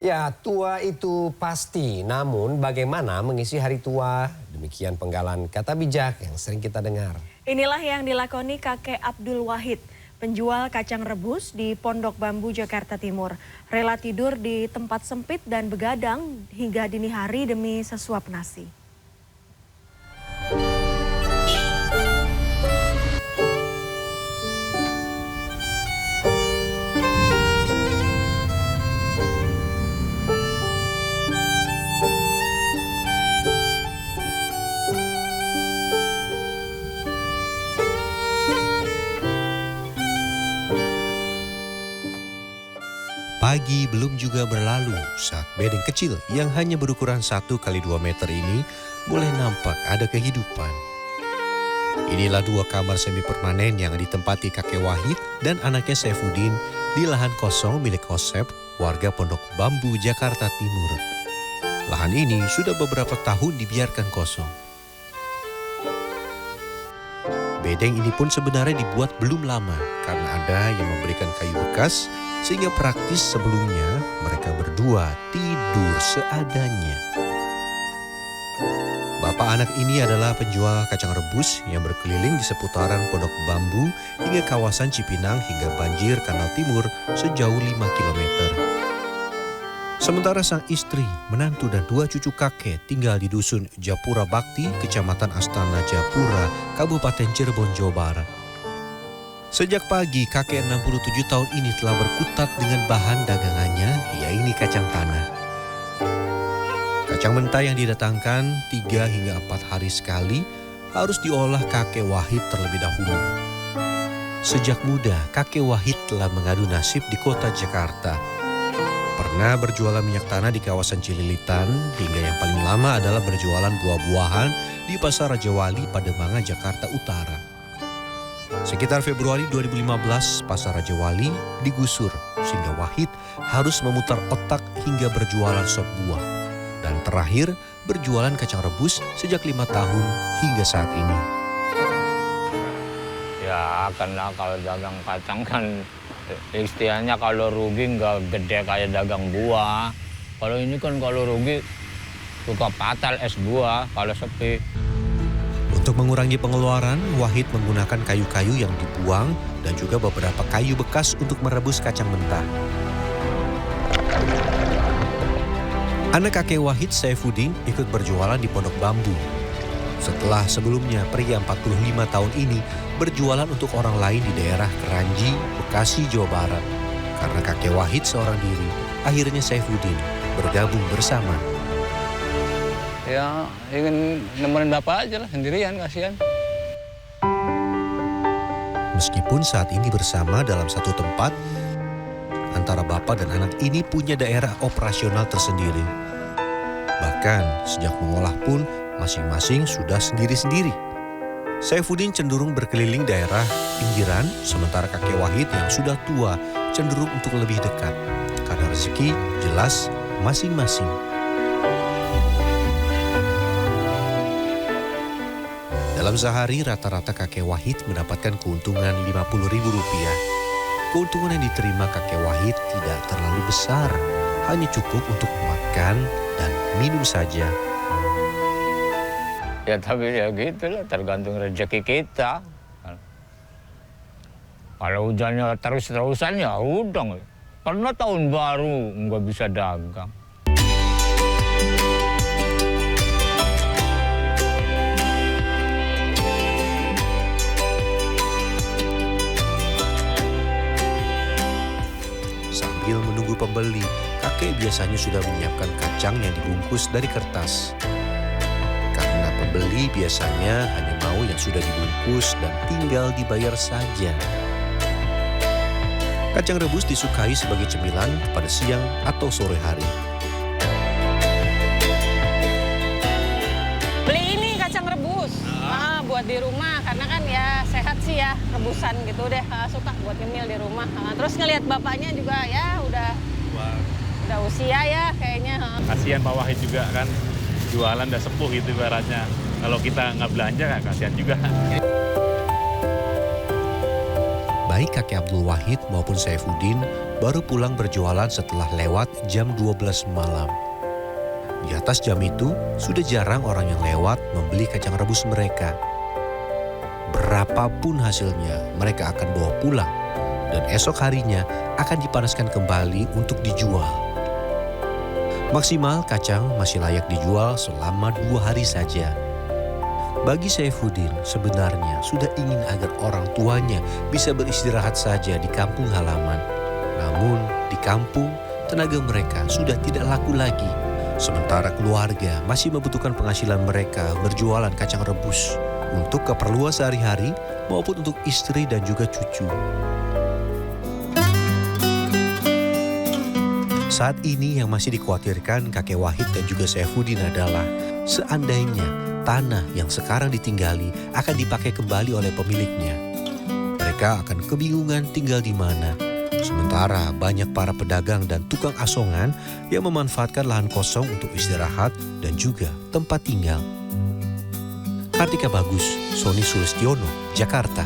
Ya, tua itu pasti. Namun bagaimana mengisi hari tua? Demikian penggalan kata bijak yang sering kita dengar. Inilah yang dilakoni kakek Abdul Wahid, penjual kacang rebus di Pondok Bambu, Jakarta Timur. Rela tidur di tempat sempit dan begadang hingga dini hari demi sesuap nasi. Pagi belum juga berlalu saat bedeng kecil yang hanya berukuran 1 kali 2 meter ini mulai nampak ada kehidupan. Inilah 2 kamar semi permanen yang ditempati kakek Wahid dan anaknya Saifuddin di lahan kosong milik Kosep, warga Pondok Bambu, Jakarta Timur. Lahan ini sudah beberapa tahun dibiarkan kosong. Bedeng ini pun sebenarnya dibuat belum lama karena ada yang memberikan kayu bekas sehingga praktis sebelumnya mereka berdua tidur seadanya. Bapak anak ini adalah penjual kacang rebus yang berkeliling di seputaran Pondok Bambu hingga kawasan Cipinang hingga banjir Kanal Timur sejauh 5 km. Sementara sang istri, menantu dan 2 cucu kakek tinggal di dusun Japura Bakti, Kecamatan Astana Japura, Kabupaten Cirebon, Jawa Barat. Sejak pagi, kakek 67 tahun ini telah berkutat dengan bahan dagangannya, yaitu kacang tanah. Kacang mentah yang didatangkan 3 hingga 4 hari sekali harus diolah kakek Wahid terlebih dahulu. Sejak muda, kakek Wahid telah mengadu nasib di kota Jakarta. Pernah berjualan minyak tanah di kawasan Cililitan, hingga yang paling lama adalah berjualan buah-buahan di Pasar Raja Wali, Pademangan, Jakarta Utara. Sekitar Februari 2015, Pasar Raja Wali digusur sehingga Wahid harus memutar otak hingga berjualan sop buah. Dan terakhir berjualan kacang rebus sejak 5 tahun hingga saat ini. Ya karena kalau dagang kacang kan istilahnya kalau rugi nggak gede kayak dagang buah. Kalau ini kan kalau rugi suka fatal es buah kalau sepi. Untuk mengurangi pengeluaran, Wahid menggunakan kayu-kayu yang dibuang dan juga beberapa kayu bekas untuk merebus kacang mentah. Anak kakek Wahid, Saifuddin, ikut berjualan di Pondok Bambu. Setelah sebelumnya pria 45 tahun ini berjualan untuk orang lain di daerah Keranji, Bekasi, Jawa Barat. Karena kakek Wahid seorang diri, akhirnya Saifuddin bergabung bersama. Ya ingin nemenin bapak aja lah, sendirian kasihan. Meskipun saat ini bersama dalam satu tempat, antara bapak dan anak ini punya daerah operasional tersendiri. Bahkan sejak mengolah pun masing-masing sudah sendiri-sendiri. Saifuddin cenderung berkeliling daerah pinggiran, sementara kakek Wahid yang sudah tua cenderung untuk lebih dekat. Karena rezeki jelas masing-masing. Dalam sehari rata-rata kakek Wahid mendapatkan keuntungan Rp50.000. Keuntungan yang diterima kakek Wahid tidak terlalu besar, hanya cukup untuk makan dan minum saja. Ya tapi ya gitulah, tergantung rezeki kita. Kalau hujannya terus-terusan ya udah. Karena tahun baru nggak bisa dagang. Sambil menunggu pembeli, kakek biasanya sudah menyiapkan kacang yang dibungkus dari kertas. Karena pembeli biasanya hanya mau yang sudah dibungkus dan tinggal dibayar saja. Kacang rebus disukai sebagai cemilan pada siang atau sore hari. Beli ini kacang rebus buat di rumah karena kan ya sehat sih ya, rebusan gitu deh, suka buat nyemil di rumah. Terus ngelihat bapaknya juga ya udah usia ya kayaknya. Kasihan Pak Wahid juga kan, jualan udah sepuh gitu ibaratnya. Kalau kita nggak belanja kan kasihan juga. Baik kakek Abdul Wahid maupun Saifuddin baru pulang berjualan setelah lewat jam 12 malam. Di atas jam itu, sudah jarang orang yang lewat membeli kacang rebus mereka. Berapapun hasilnya, mereka akan bawa pulang. Dan esok harinya akan dipanaskan kembali untuk dijual. Maksimal kacang masih layak dijual selama 2 hari saja. Bagi Saifuddin sebenarnya sudah ingin agar orang tuanya bisa beristirahat saja di kampung halaman. Namun di kampung tenaga mereka sudah tidak laku lagi. Sementara keluarga masih membutuhkan penghasilan mereka berjualan kacang rebus untuk keperluan sehari-hari maupun untuk istri dan juga cucu. Saat ini yang masih dikhawatirkan kakek Wahid dan juga Saifuddin adalah seandainya tanah yang sekarang ditinggali akan dipakai kembali oleh pemiliknya. Mereka akan kebingungan tinggal di mana. Sementara banyak para pedagang dan tukang asongan yang memanfaatkan lahan kosong untuk istirahat dan juga tempat tinggal. Kartika Bagus, Sony Sulistiono, Jakarta.